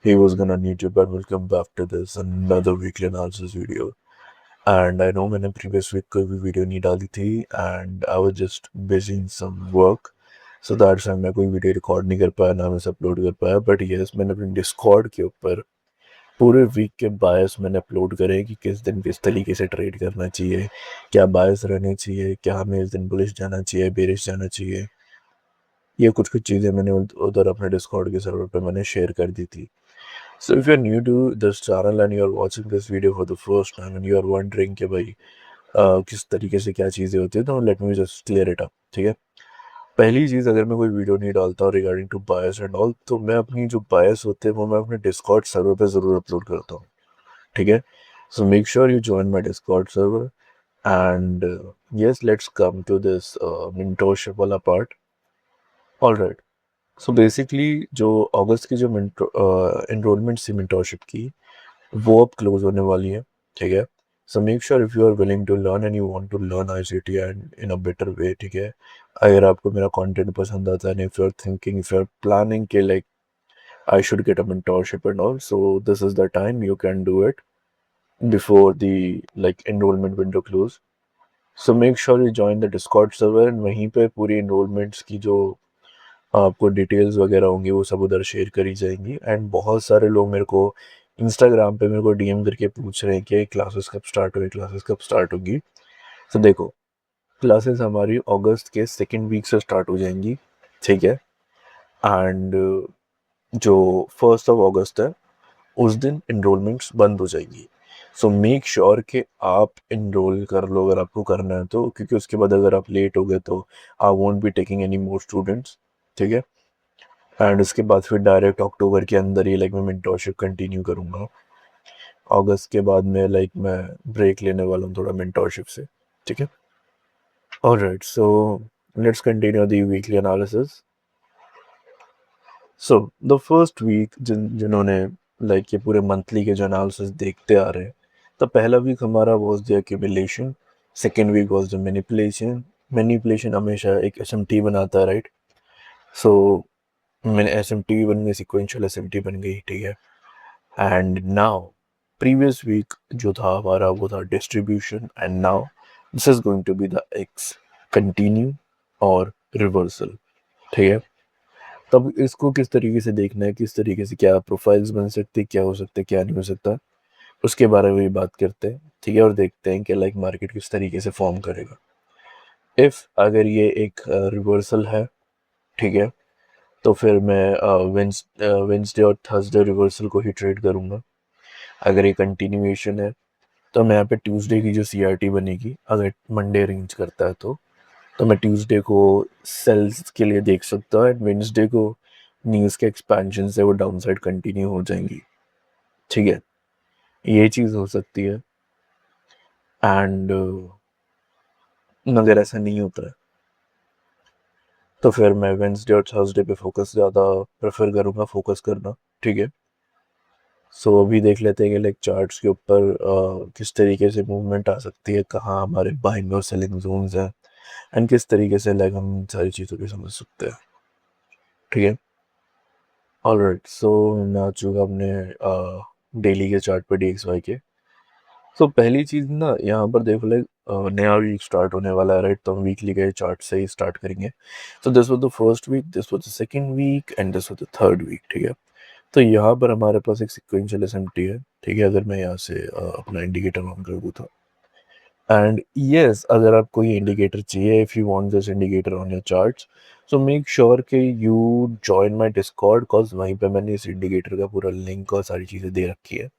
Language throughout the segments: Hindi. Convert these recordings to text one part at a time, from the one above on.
Hey, what's going on YouTube and welcome back to this another weekly analysis video. And I know मैंने previous week कोई भी video नहीं डाली थी and I was just busy in some work. So that's why मैं कोई video record नहीं कर पाया ना मैं इसे upload कर पाया. But yes, मैंने अपने Discord के ऊपर पूरे वीक के बायस मैंने अपलोड करे कि किस दिन किस तरीके से ट्रेड करना चाहिए, क्या बायस रहने चाहिए, क्या हमें इस दिन बुलिश जाना चाहिए, बेरिश जाना चाहिए. ये कुछ कुछ चीज़ें मैंने उधर अपने डिस्कॉर्ड के सर्वर पे मैंने शेयर कर दी थी. So if you're new to this channel and you're watching this video for the first time and you're wondering कि भाई किस तरीके से क्या चीज़ें होती है, तो let me just clear it up. ठीक है. पहली चीज़, अगर मैं कोई वीडियो नहीं डालता regarding to bias and all, तो मैं अपनी जो बायस होते हैं वो मैं अपने डिस्कॉर्ड सर्वर पे ज़रूर अपलोड करता हूँ. ठीक है. So make sure you join my Discord server and yes, let's come to this mentorship वाला पार्ट. ऑलराइट. सो बेसिकली जो अगस्त की जो एनरोलमेंट थी मेंटोरशिप की, वो अब क्लोज होने वाली है. ठीक है. So make sure if you are willing to learn and you want to learn ICT and in a better way. ठीक है. अगर आपको मेरा कंटेंट पसंद आता है, if you are thinking, if you are planning के like I should get a mentorship and all, so this is the time you can do it before the like enrolment window close. So make sure you join the Discord server and वहीं पे पूरी एनरोलमेंट्स की जो आपको डिटेल्स वगैरह होंगी वो सब उधर शेयर करी जाएंगी. एंड बहुत सारे लोग मेरे को इंस्टाग्राम पे मेरे को डीएम करके पूछ रहे हैं कि क्लासेस कब स्टार्ट होगी, क्लासेस कब स्टार्ट होगी. तो देखो, क्लासेस हमारी अगस्त के सेकेंड वीक से स्टार्ट हो जाएंगी. ठीक है. एंड जो 1 अगस्त है उस दिन इनरोलमेंट्स बंद हो जाएंगी. सो मेक श्योर कि आप इनरोल कर लो अगर आपको करना है तो, क्योंकि उसके बाद अगर आप लेट हो गए तो I won't be taking any more students. ठीक है. एंड उसके बाद फिर डायरेक्ट अक्टूबर के अंदर ही लाइक मैं मेंटोरशिप कंटिन्यू करूँगा. अगस्त के बाद में लाइक मैं ब्रेक लेने वाला हूँ थोड़ा मेंटोरशिप से. ठीक है. Alright. So let's continue the weekly analysis. So the first week जिन्होंने लाइक ये पूरे मंथली के जो एनालिसिस देखते आ रहे हैं, तो पहला वीक हमारा was the accumulation, second week was the manipulation. Manipulation हमेशा एक एसएमटी बनाता है, राइट. सो मैंने एसएमटी बन गई, सिक्वेंशियल एसएमटी बन गई. ठीक है. एंड नाउ प्रीवियस वीक जो था हमारा वो था distribution and now this is going to be the X continue और रिवर्सल. ठीक है. तब इसको किस तरीके से देखना है, किस तरीके से क्या प्रोफाइल्स बन सकते, क्या हो सकता है, क्या नहीं हो सकता, उसके बारे में भी बात करते हैं. ठीक है. और देखते हैं कि लाइक मार्केट किस तरीके से फॉर्म करेगा. इफ अगर ये एक रिवर्सल है, ठीक है, तो फिर मैं वेंसडे और थर्सडे रिवर्सल को ही ट्रेड करूंगा. अगर ये कंटिन्यूएशन है तो मैं यहाँ पे ट्यूसडे की जो सीआरटी बनेगी, अगर मंडे रेंज करता है तो मैं ट्यूसडे को सेल्स के लिए देख सकता हूँ एंड वेंसडे को न्यूज़ के एक्सपेंशन से वो डाउन साइड कंटिन्यू हो जाएंगी. ठीक है. ये चीज़ हो सकती है. एंड अगर ऐसा नहीं होता है तो फिर मैं वेंसडे और थर्सडे पे फोकस ज़्यादा प्रेफर करूँगा फोकस करना. ठीक है. सो अभी देख लेते हैं कि लाइक चार्ट्स के ऊपर किस तरीके से मूवमेंट आ सकती है, कहाँ हमारे बाइंग और सेलिंग जोन्स हैं एंड किस तरीके से लाइक हम सारी चीज़ों को समझ सकते हैं. ठीक है. ऑलराइट. सो मैं आ चुका अपने डेली के चार्ट पे DXY के. सो पहली चीज़ ना यहाँ पर देखो लाइक नया वीक स्टार्ट होने वाला है, राइट. तो हम वीकली के चार्ट से ही स्टार्ट करेंगे. So this was the first week, this was the second week and this was the third week. ठीक है. तो यहाँ पर हमारे पास एक सिक्वेंशियल एसएमटी है. ठीक है. अगर मैं यहाँ से अपना इंडिकेटर ऑन कर दूँ तो, एंड यस, अगर आपको ये इंडिकेटर चाहिए, if you want this indicator on your charts, so make sure कि you join my Discord, because वहीं पे मैंने इस इंडिकेटर का पूरा लिंक और सारी चीज़ें दे रखी है.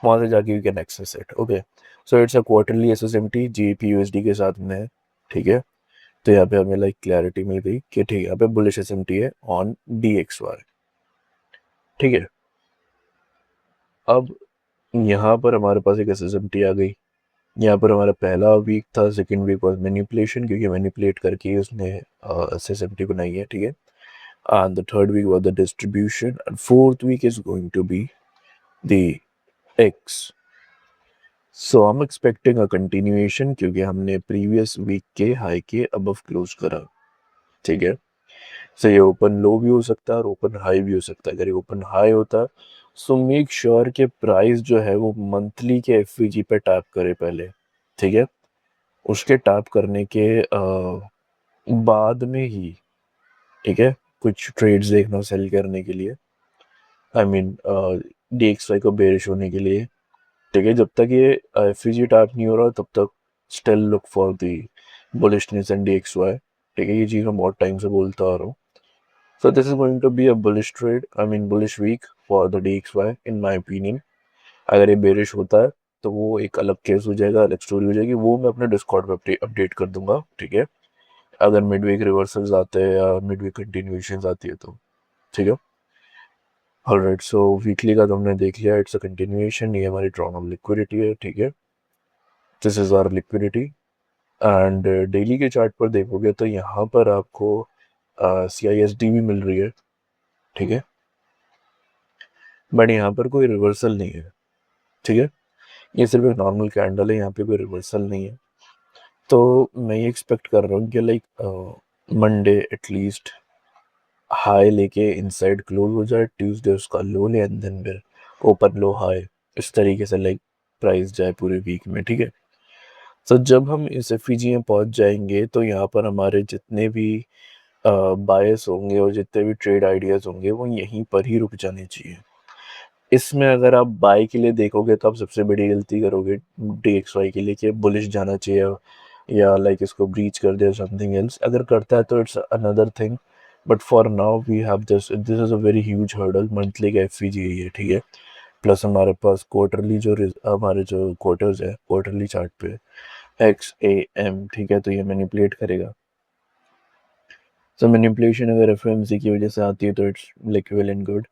वहाँ से जाके you can access it. Okay. So it's a quarterly SSMT GPUSD के साथ में है. ठीक है. तो यहाँ पे हमें लाइक क्लैरिटी मिल गई कि ठीक है, यहाँ पे बुलिश एसएमटी है ऑन DXY. ठीक है. अब यहाँ पर हमारे पास एक एसएसएमटी आ गई. यहाँ पर हमारा पहला वीक था, सेकेंड वीक वॉज मैनिपुलेशन, क्योंकि मैनिपुलेट करके ही उसने एसएसएमटी बनाई है. ठीक है. And the third week was the distribution and fourth week is going to be the X. So I am expecting a continuation, क्योंकि हमने प्रीवियस वीक के हाई के अबव क्लोज करा. ठीक है. सो ये ओपन लो भी हो सकता है और ओपन हाई भी हो सकता है. अगर ये ओपन हाई होता है सो मेक श्योर कि प्राइस जो है वो मंथली के एफवीजी पे टैप करे पहले, ठीक है। उसके टैप करने के बाद में ही, ठीक है, कुछ ट्रेड्स देखना सेल करने के लिए, आई मीन DXY को बेरिश होने के लिए, ठीक है। जब तक ये एफवीजी टैप नहीं हो रहा तब तक still look for the bullishness and DXY, ठीक है। ये चीज़ मैं बहुत टाइम से बोलता आ रहा हूँ। So this is going to be a bullish trade, I mean bullish week for the DXY in my opinion. अगर ये बेरिश होता है तो वो एक अलग केस हो जाएगा, अलग स्टोरी हो जाएगी, वो मैं अपने डिस्कॉर्ड पे अपडेट कर दूंगा, ठीक है। अगर मिडवीक रिवर्सल्स आते हैं या मिडवीक कंटिन्यूएशंस आती है तो, ठीक है। ऑलराइट, सो वीकली का तो हमने देख लिया, इट्स अ कंटिन्यूएशन, ये हमारी ड्रॉन ऑन लिक्विडिटी है, ठीक है। This is our liquidity. And daily के चार्ट पर देखोगे तो यहाँ पर आपको CISD भी मिल रही है, ठीक है, बट यहाँ पर कोई रिवर्सल नहीं है, ठीक है। ये सिर्फ एक नॉर्मल कैंडल है, यहाँ पे कोई रिवर्सल नहीं है। तो मैं ये एक्सपेक्ट कर रहा हूँ कि लाइक मंडे एटलीस्ट हाई लेके इनसाइड क्लोज हो जाए, ट्यूसडे उसका लो ले एंड देन फिर ओपन लो हाई, इस तरीके से लाइक प्राइस जाए पूरे वीक में, ठीक है। तो जब हम इस एफईजी में पहुंच जाएंगे तो यहाँ पर हमारे जितने भी बायस होंगे और जितने भी ट्रेड आइडियाज होंगे वो यहीं पर ही रुक जाने चाहिए। इसमें अगर आप बाय के लिए देखोगे तो आप सबसे बड़ी गलती करोगे DXY के लिए कि बुलिश जाना चाहिए या लाइक इसको ब्रीच कर दे समथिंग एल्स। अगर करता है तो it's another thing, but for now we have this is a very huge hurdle. Monthly का एफवीजी है ये, ठीक है। प्लस हमारे पास क्वार्टरली जो हमारे जो क्वार्टर्स है क्वार्टरली चार्ट पे XAM, ठीक है, तो ये मैनिपुलेट करेगा। तो मैनिपुलेशन अगर एफओएमसी की वजह से आती है तो it's like well and good,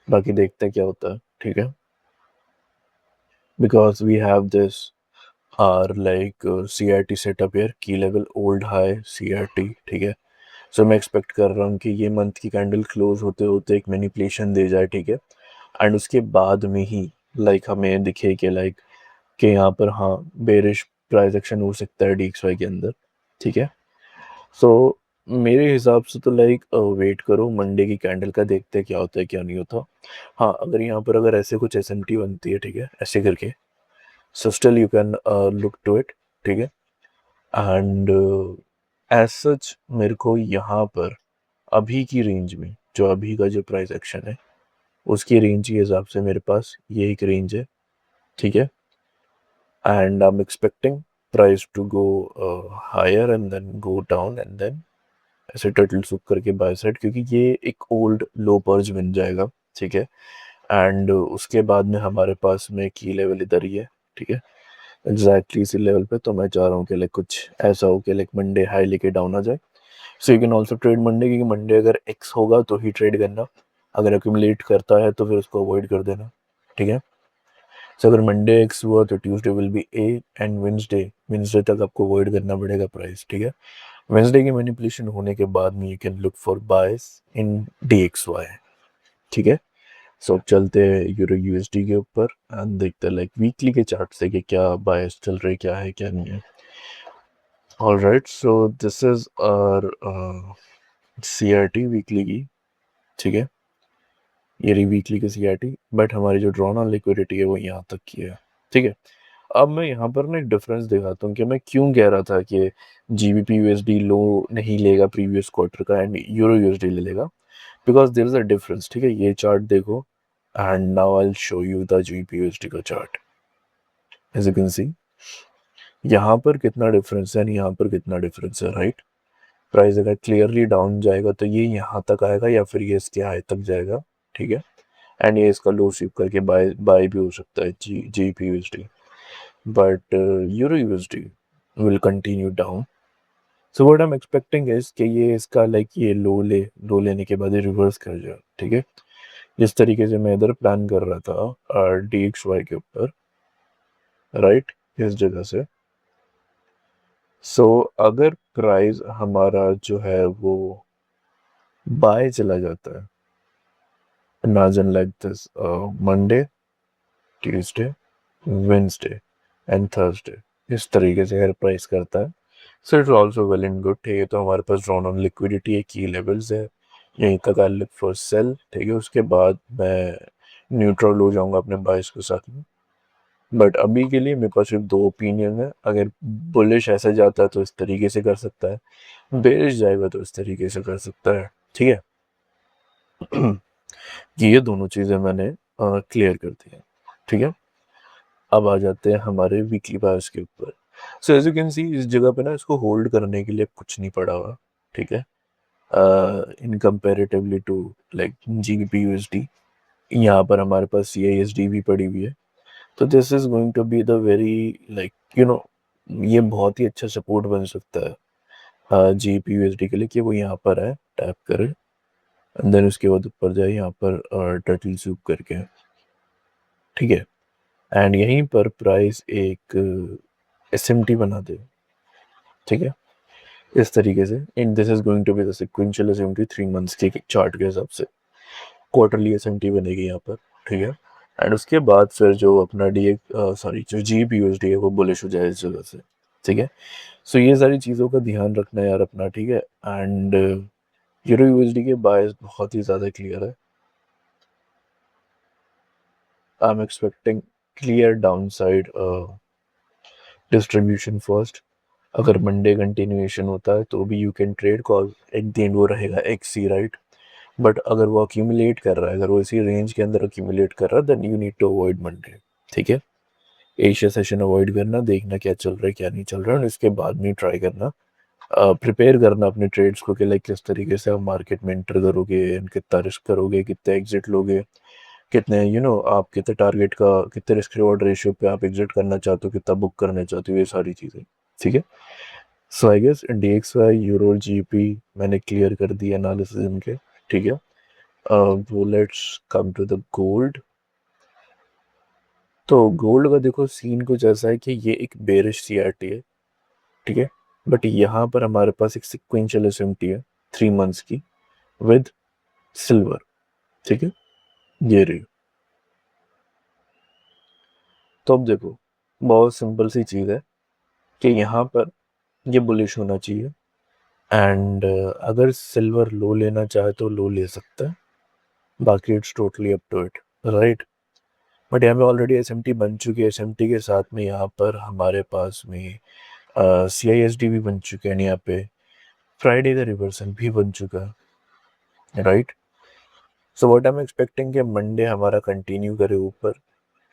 बाकी देखते हैं क्या होता है, ठीक है। Because we have this are like CRT setup here, key level old high CRT, ठीक है। सो मैं एक्सपेक्ट कर रहा हूँ कि ये मंथ की कैंडल क्लोज होते होते एक मैनिपुलेशन दे जाए, ठीक है। एंड उसके बाद में ही लाइक हमें दिखे कि लाइक कि यहाँ पर हाँ बेरिश प्राइस एक्शन हो सकता है DXY के अंदर, ठीक है। सो मेरे हिसाब से तो लाइक वेट करो मंडे की कैंडल का, देखते हैं क्या होता है क्या नहीं होता। हाँ, अगर यहाँ पर अगर ऐसे कुछ SMT बनती है, ठीक है, ऐसे करके, so still you can look to it, ठीक है। एंड एज सच मेरे को यहाँ पर अभी की रेंज में जो अभी का जो प्राइस एक्शन है उसकी रेंज के हिसाब से मेरे पास ये एक रेंज है, ठीक है। And I am expecting price to go higher and then go down and then ऐसे टर्टल सूप करके बाय साइड, क्योंकि ये एक ओल्ड लो पर्ज बन जाएगा, ठीक है। एंड उसके बाद में हमारे पास में की लेवल इधर ही है, ठीक है, एग्जैक्टली इसी लेवल पे। तो मैं चाह रहा हूँ कि लाइक कुछ ऐसा हो कि लाइक मंडे हाई लेके डाउन आ जाए। So you can also trade Monday, क्योंकि मंडे अगर एक्स होगा तो ही ट्रेड करना, अगर एक्यूमुलेट करता है तो फिर उसको अवॉइड कर देना, ठीक है। सो अगर मंडे एक्स हुआ तो Tuesday will be A and Wednesday तक आपको अवॉइड करना पड़ेगा प्राइस, ठीक है। वेंसडे की मैनिपुलेशन होने के बाद में you can look for bias in DXY, ठीक है। सो अब चलते हैं यूरो USD के ऊपर एंड देखते हैं लाइक वीकली के चार्ट से कि क्या बायस चल रही, क्या है क्या नहीं है। Alright, so this is our CRT weekly की, ठीक है। ये रही वीकली की CRT, बट हमारी जो ड्रॉन ऑन लिक्विडिटी है वो यहाँ तक की है, ठीक है। अब मैं यहाँ पर ना एक डिफरेंस दिखाता हूँ कि मैं क्यों कह रहा था कि GBP USD लो नहीं लेगा प्रीवियस क्वार्टर का एंड यूरो USD ले लेगा, because there is a difference, ठीक है। ये चार्ट देखो and now I will show you the GBP USD का chart. As you can see यहाँ पर कितना डिफरेंस है, यहाँ पर कितना डिफरेंस है, राइट। प्राइस अगर क्लियरली डाउन जाएगा तो ये यहाँ तक आएगा या फिर ये इसके हाई तक जाएगा, ठीक है। एंड ये इसका लो स्वीप करके बाय बाय भी हो सकता है GBP USD, but euro USD will continue down. So what I'm expecting is कि ये इसका लाइक ये लो लेने के बाद ये रिवर्स कर जाए, ठीक है। जिस तरीके से मैं इधर प्लान कर रहा था DXY के ऊपर, राइट, इस जगह से। सो अगर प्राइस हमारा जो है वो बाय चला जाता है, imagine like this, Monday, Tuesday, Wednesday and Thursday, इस तरीके से अगर प्राइस करता है, so it's also well and good, ठीक है। तो हमारे पास ड्रॉन ऑन लिक्विडिटी है, की लेवल्स है, यहीं तक आई लुक फॉर सेल, ठीक है। उसके बाद मैं न्यूट्रल हो जाऊंगा अपने बायस के साथ में। बट अभी के लिए मेरे पास सिर्फ दो ओपिनियन है, अगर बुलिश ऐसे जाता है तो इस तरीके से कर सकता है, बेरिश जाएगा तो इस तरीके से कर सकता है, ठीक है। ये दोनों चीज़ें मैंने क्लियर कर दी हैं, ठीक है। अब आ जाते हैं हमारे वीकली बायस के ऊपर। So as you can see इस जगह पे ना इसको होल्ड करने के लिए कुछ नहीं पड़ा हुआ, ठीक है, in comparatively to like GBP USD. यहाँ पर हमारे पास सीआईएसडी भी पड़ी हुई है, तो this is going to be the very like ये बहुत ही अच्छा सपोर्ट बन सकता है जीबीपी यूएसडी के लिए कि वो यहाँ पर है, टैप करे एंड देन उसके बाद ऊपर जाए यहाँ पर टर्टल सूप करके, ठीक है, एंड यहीं पर प्राइस एक एसएमटी बना दे, ठीक है, इस तरीके से। And this is going to be the sequential SMT 3 months के चार्ट के हिसाब से क्वार्टरली एसएमटी बनेगी यहाँ पर, ठीक है। एंड उसके बाद फिर जो अपना डी सॉरी जो जीबीयूएसडी है वो बुलिश हो जाए इस जगह से, ठीक है। सो ये सारी चीज़ों का ध्यान रखना है यार अपना, ठीक है। एंड यूरो यूएसडी के बायस बहुत ही ज़्यादा क्लियर है। आई am expecting clear downside distribution first. अगर मंडे कंटिन्यूएशन होता है तो भी यू कैन ट्रेड कॉल, एक दिन वो रहेगा एक्सी, राइट। बट अगर वो अक्यूमुलेट कर रहा है, अगर वो इसी रेंज के अंदर अक्यूमुलेट कर रहा है, then you need to avoid Monday, ठीक है। एशिया सेशन अवॉइड करना, देखना क्या चल रहा है क्या नहीं चल रहा है, और इसके बाद में ट्राई करना, प्रिपेयर करना अपने ट्रेड्स को कि लाइक किस तरीके से आप मार्केट में एंटर करोगे, कितना रिस्क करोगे, कितने एग्जिट लोगे, कितने आप कितने टारगेट का, कितने रिस्क रिवॉर्ड रेशियो पे आप एग्जिट करना चाहते हो, कितना बुक करना चाहते हो, ये सारी चीज़ें, ठीक है। So I guess DXY euro GP मैंने क्लियर कर दी एनालिसिस इनके, ठीक है। वो let's come to the gold. तो गोल्ड का देखो सीन कुछ ऐसा है कि ये एक बेरिश सीआरटी है, ठीक है, बट यहाँ पर हमारे पास एक सिक्वेंशियल एसएमटी है 3 मंथ्स की विद सिल्वर, ठीक है, ये रही। तो अब देखो बहुत सिंपल सी चीज़ है कि यहाँ पर ये बुलिश होना चाहिए, एंड अगर सिल्वर लो लेना चाहे तो लो ले सकता है, बाकी it's totally up to it, right. But यहाँ पे ऑलरेडी एसएमटी बन चुकी है, एसएमटी के साथ में यहाँ पर हमारे पास में सीआईएसडी भी बन चुके हैं, यहाँ पे फ्राइडे का रिवर्सल भी बन चुका है, right. So what I am expecting कि मंडे हमारा कंटिन्यू करे ऊपर,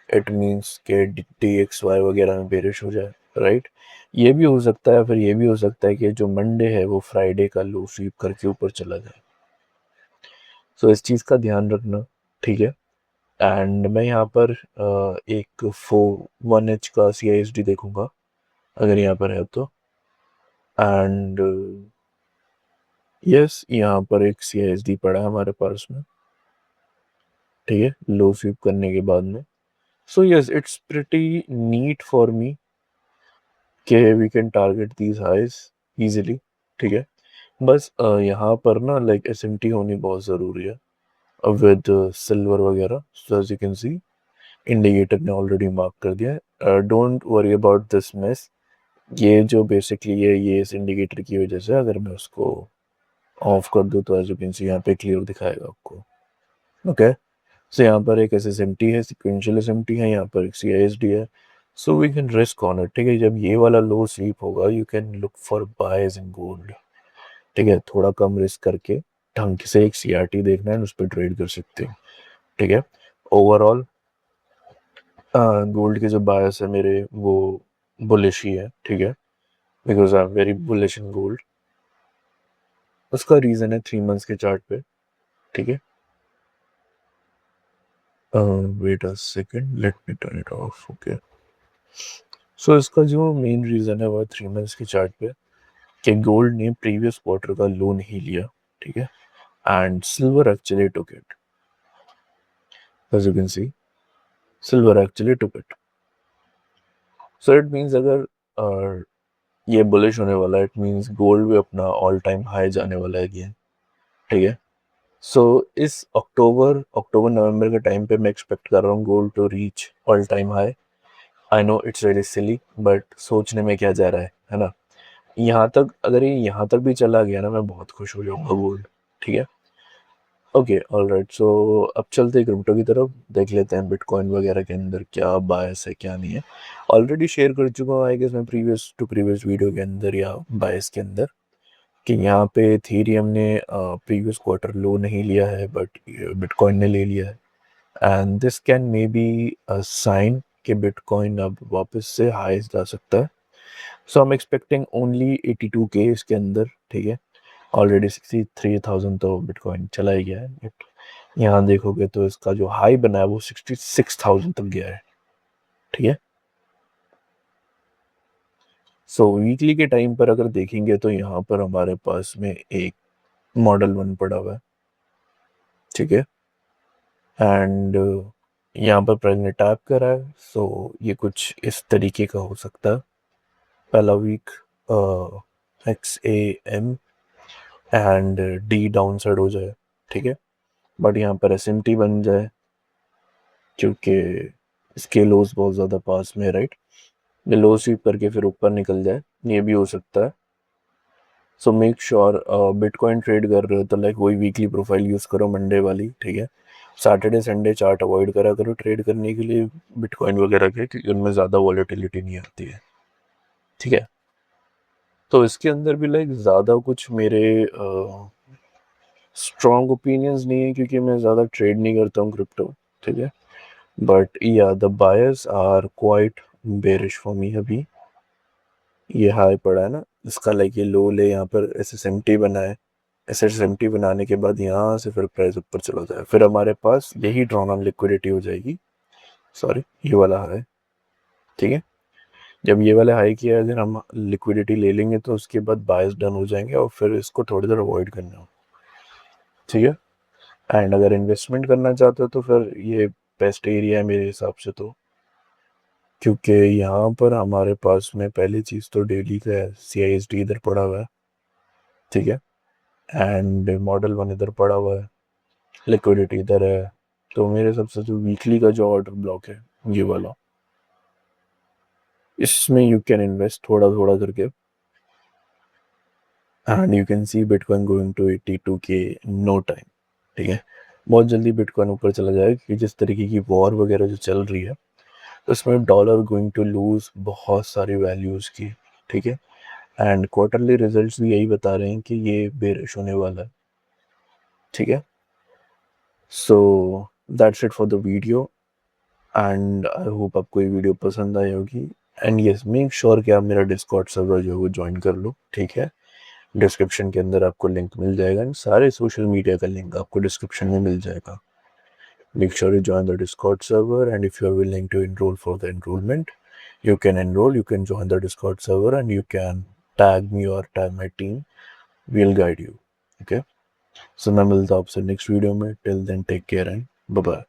इट मीन्स के DXY वगैरह में बेरिश हो जाए, राइट। ये भी हो सकता है, फिर ये भी हो सकता है कि जो मंडे है वो फ्राइडे का लो स्वीप करके ऊपर चला जाए। सो इस चीज़ का ध्यान रखना, ठीक है। एंड मैं यहाँ पर एक 1H का CISD देखूंगा अगर यहाँ पर है तो, एंड यस यहाँ पर एक CISD पड़ा है हमारे पास में, ठीक है, लो स्वीप करने के बाद में। So yes it's pretty neat for me कि we can target these highs easily, ठीक है। बस यहाँ पर ना लाइक एसएमटी होनी बहुत ज़रूरी है विद सिल्वर वगैरह। So as you can see indicator ने ऑलरेडी मार्क कर दिया है, don't worry about this miss. ये जो बेसिकली ये इस इंडिकेटर की वजह से, अगर मैं उसको ऑफ कर दूँ तो एज यू कैन सी यहाँ पे क्लियर दिखाएगा आपको, ओके। सो यहाँ पर एक SSMT है, सिक्वेंशियल SMT है, यहाँ पर एक CISD है। So we can risk on it, ठीक है। जब ये वाला लो स्लीप होगा you can look for buys in gold, ठीक है, थोड़ा कम रिस्क करके ढंग से एक CRT देखना है, उस पर ट्रेड कर सकते हैं, ठीक है। ओवरऑल गोल्ड के जो बायस है मेरे वो बुलिश ही है, ठीक है, because I am very bullish in gold. उसका रीज़न है 3 मंथ्स के चार्ट पे, ठीक है। Wait a second, let me turn it off, okay. So इसका जो मेन रीज़न है वो 3 मंथ्स के चार्ट पे कि गोल्ड ने प्रीवियस क्वार्टर का लो नहीं लिया, ठीक है, and silver actually took it, as you can see silver actually took it. So it means अगर ये बुलिश होने वाला है, इट मीन्स गोल्ड भी अपना ऑल टाइम हाई जाने वाला है अगेन, ठीक है। सो इस अक्टूबर नवंबर के टाइम पे मैं एक्सपेक्ट कर रहा हूँ gold to reach all time high. I know it's very silly, but सोचने में क्या जा रहा है ना। यहाँ तक अगर ये यहाँ तक भी चला गया ना मैं बहुत खुश हो जाऊंगा गोल्ड, ठीक है। Okay, alright. सो अब चलते हैं क्रिप्टो की तरफ, देख लेते हैं बिटकॉइन वगैरह के अंदर क्या बायस है क्या नहीं है। ऑलरेडी शेयर कर चुका हूँ आई गेस मैं प्रीवियस वीडियो के अंदर या बायस के अंदर, कि यहाँ पे एथेरियम ने प्रीवियस क्वार्टर लो नहीं लिया है बट बिटकॉइन ने ले लिया है, and this can may be a sign कि बिटकॉइन अब वापस से हाईज जा सकता है। So I am expecting only 82K इसके अंदर, ठीक है। ऑलरेडी 63,000 तो बिटकॉइन चला ही गया है, बट यहाँ देखोगे तो इसका जो हाई बना है वो 66,000 तक गया है, ठीक है। सो वीकली के टाइम पर अगर देखेंगे तो यहाँ पर हमारे पास में एक मॉडल 1 पड़ा हुआ है, ठीक है, एंड यहाँ पर प्राइस ने टैप करा है। सो ये कुछ इस तरीके का हो सकता है। पहला week XAM and D down side हो जाए, ठीक है, बट यहाँ पर SMT बन जाए क्योंकि इसके लोस बहुत ज़्यादा पास में, राइट। ये लो स्वीप करके फिर ऊपर निकल जाए, ये भी हो सकता है। So make sure bitcoin trade कर रहे हो तो लाइक वही वीकली प्रोफाइल यूज़ करो, मंडे वाली, ठीक है। सैटरडे संडे चार्ट अवॉइड करा करो ट्रेड करने के लिए बिटकॉइन वगैरह के, क्योंकि उनमें ज़्यादा वॉलेटिलिटी नहीं आती है, ठीक है। तो इसके अंदर भी लाइक ज़्यादा कुछ मेरे स्ट्रॉन्ग ओपिनियंस नहीं है, क्योंकि मैं ज़्यादा ट्रेड नहीं करता हूँ क्रिप्टो, ठीक है। But yeah the buyers are quite bearish for me. अभी ये हाई पड़ा है ना, इसका लाइक ये लो ले यहाँ पर SSMT बना है, SSMT बनाने के बाद यहाँ से फिर प्राइस ऊपर चला जाए, फिर हमारे पास यही ड्रॉन ऑन लिक्विडिटी हो जाएगी। सॉरी, ये वाला हाई, ठीक है। जब ये वाला हाई किया अगर हम लिक्विडिटी ले लेंगे तो उसके बाद बायस डन हो जाएंगे और फिर इसको थोड़ी देर अवॉइड करना हो, ठीक है। एंड अगर इन्वेस्टमेंट करना चाहते हो तो फिर ये बेस्ट एरिया है मेरे हिसाब से, तो क्योंकि यहाँ पर हमारे पास में पहली चीज़ तो डेली का है, CISD इधर पड़ा हुआ है, ठीक है, एंड मॉडल 1 इधर पड़ा हुआ है, लिक्विडिटी इधर है। तो मेरे सबसे जो वीकली का जो ऑर्डर ब्लॉक है ये वाला, इसमें यू कैन इन्वेस्ट थोड़ा थोड़ा करके, and you can see bitcoin going to 82K no time, ठीक है। बहुत जल्दी बिटकॉइन ऊपर चला जाएगा, क्योंकि जिस तरीके की वॉर वगैरह जो चल रही है उसमें डॉलर गोइंग टू लूज बहुत सारी वैल्यूज़ की, ठीक है। एंड क्वार्टरली रिजल्ट्स भी यही बता रहे हैं कि ये बेरिश होने वाला है, ठीक है। So that's it for the video, and I hope आपको ये वीडियो पसंद आई होगी। एंड यस, मेक श्योर कि आप मेरा डिस्कॉर्ड सर्वर जो है वो ज्वाइन कर लो, ठीक है। डिस्क्रिप्शन के अंदर आपको लिंक मिल जाएगा, एंड सारे सोशल मीडिया का लिंक आपको डिस्क्रिप्शन में मिल जाएगा। Make sure you join the Discord server, and if you are willing to enroll for the enrollment, you can enroll, you can join the Discord server, and you can tag me or tag my team. We'll guide you. Okay. So मैं मिलता हूँ आपसे नेक्स्ट वीडियो में। Till then take care and bye bye.